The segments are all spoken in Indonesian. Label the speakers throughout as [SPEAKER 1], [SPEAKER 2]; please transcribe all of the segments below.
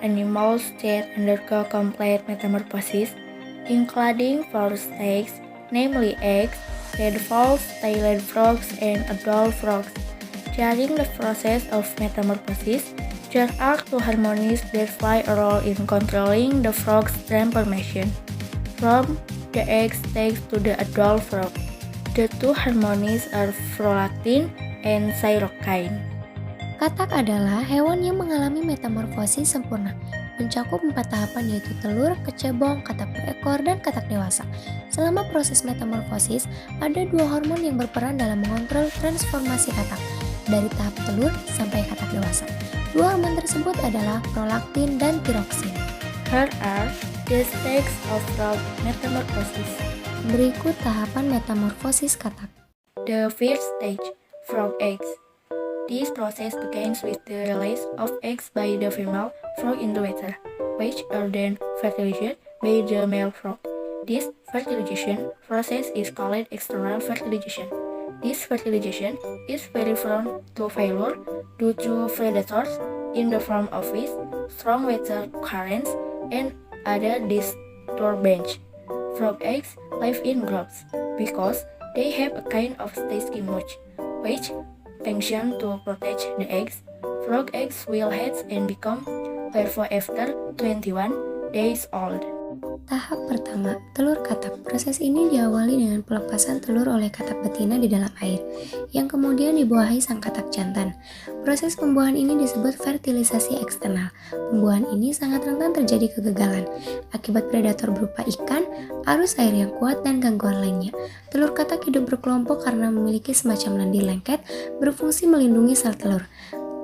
[SPEAKER 1] animals that undergo complete metamorphosis, including four stages, namely eggs, tadpoles, tailed frogs, and adult frogs. During the process of metamorphosis, there are two hormones that play a role in controlling the frog's transformation from the egg stage to the adult frog. The two hormones are prolactin and cytokine.
[SPEAKER 2] Katak adalah hewan yang mengalami metamorfosis sempurna, mencakup 4 tahapan yaitu telur, kecebong, katak berekor, dan katak dewasa. Selama proses metamorfosis, ada 2 hormon yang berperan dalam mengontrol transformasi katak, dari tahap telur sampai katak dewasa. 2 hormon tersebut adalah prolaktin dan tiroksin.
[SPEAKER 1] Here are the stages of frog metamorphosis.
[SPEAKER 2] Berikut tahapan metamorfosis katak.
[SPEAKER 1] The first stage, frog eggs. This process begins with the release of eggs by the female frog into water, which are then fertilized by the male frog. This fertilization process is called external fertilization. This fertilization is very prone to failure due to predators in the form of fish, strong weather currents, and other disturbances. Frog eggs live in grubs because they have a kind of sticky mouth, which function to protect the eggs. Frog eggs will hatch and become larvae after 21 days old.
[SPEAKER 2] Tahap pertama, telur katak. Proses ini diawali dengan pelepasan telur oleh katak betina di dalam air, yang kemudian dibuahi sang katak jantan. Proses pembuahan ini disebut fertilisasi eksternal. Pembuahan ini sangat rentan terjadi kegagalan akibat predator berupa ikan, arus air yang kuat, dan gangguan lainnya. Telur katak hidup berkelompok karena memiliki semacam lendir lengket berfungsi melindungi sel telur.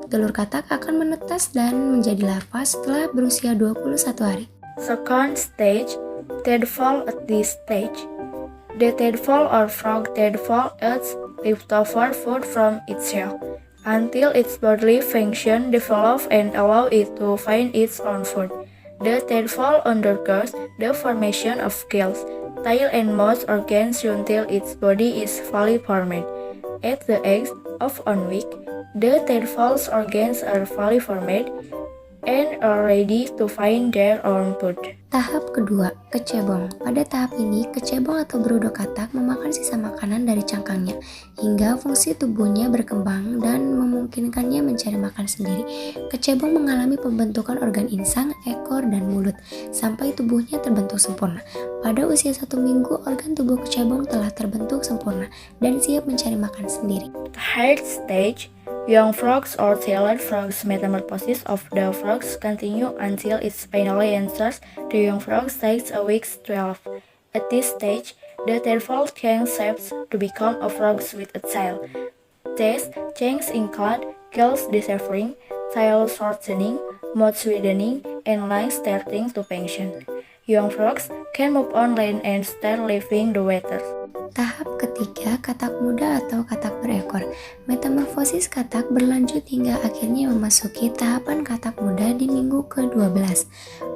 [SPEAKER 2] Telur katak akan menetas dan menjadi larva setelah berusia 21 hari.
[SPEAKER 1] Second stage, tadpole. At this stage, the tadpole or frog tadpole eats leftover food from its shell until its bodily function develops and allow it to find its own food. The tadpole undergoes the formation of gills, tail, and mouth organs until its body is fully formed. At the age of 1 week, the tadpole's organs are fully formed and are ready to find their own food.
[SPEAKER 2] Tahap kedua, kecebong. Pada tahap ini, kecebong atau berudo katak memakan sisa makanan dari cangkangnya hingga fungsi tubuhnya berkembang dan memungkinkannya mencari makan sendiri. Kecebong mengalami pembentukan organ insang, ekor, dan mulut sampai tubuhnya terbentuk sempurna. Pada usia 1 minggu, organ tubuh kecebong telah terbentuk sempurna dan siap mencari makan sendiri.
[SPEAKER 1] Third stage, young frogs or tailed frogs. Metamorphosis of the frogs continue until it finally enters the young frog stage at week 12. At this stage, the tadpole changes shapes to become a frog with a tail. These changes include gills disappearing, tail shortening, mouth widening, and lungs starting to function. Young frogs can move on land and start leaving the water.
[SPEAKER 2] Tahap ketiga, katak muda atau katak berekor. Metamorfosis katak berlanjut hingga akhirnya memasuki tahapan katak muda di minggu ke-12.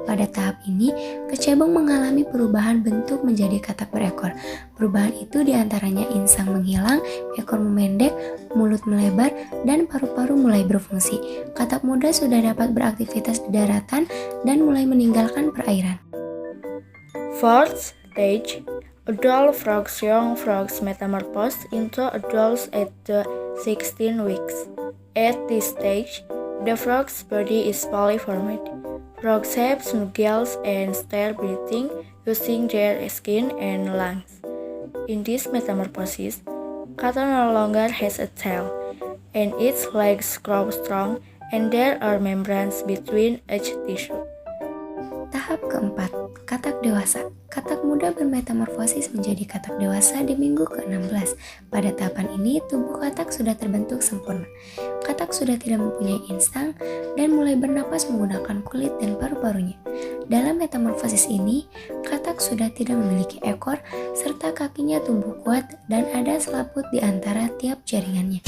[SPEAKER 2] Pada tahap ini, kecebong mengalami perubahan bentuk menjadi katak berekor. Perubahan itu diantaranya insang menghilang, ekor memendek, mulut melebar, dan paru-paru mulai berfungsi. Katak muda sudah dapat beraktivitas di daratan dan mulai meninggalkan perairan.
[SPEAKER 1] Fourth stage, adult frogs. Young frogs metamorphose into adults at the 16 weeks. At this stage, the frog's body is fully formed. Frogs have gills and start breathing using their skin and lungs. In this metamorphosis, katak no longer has a tail, and its legs grow strong, and there are membranes between each tissue.
[SPEAKER 2] Tahap keempat, katak dewasa. Katak muda bermetamorfosis menjadi katak dewasa di minggu ke-16. Pada tahapan ini, tubuh katak sudah terbentuk sempurna. Katak sudah tidak mempunyai insang dan mulai bernapas menggunakan kulit dan paru-parunya. Dalam metamorfosis ini, katak sudah tidak memiliki ekor serta kakinya tumbuh kuat dan ada selaput di antara tiap jaringannya.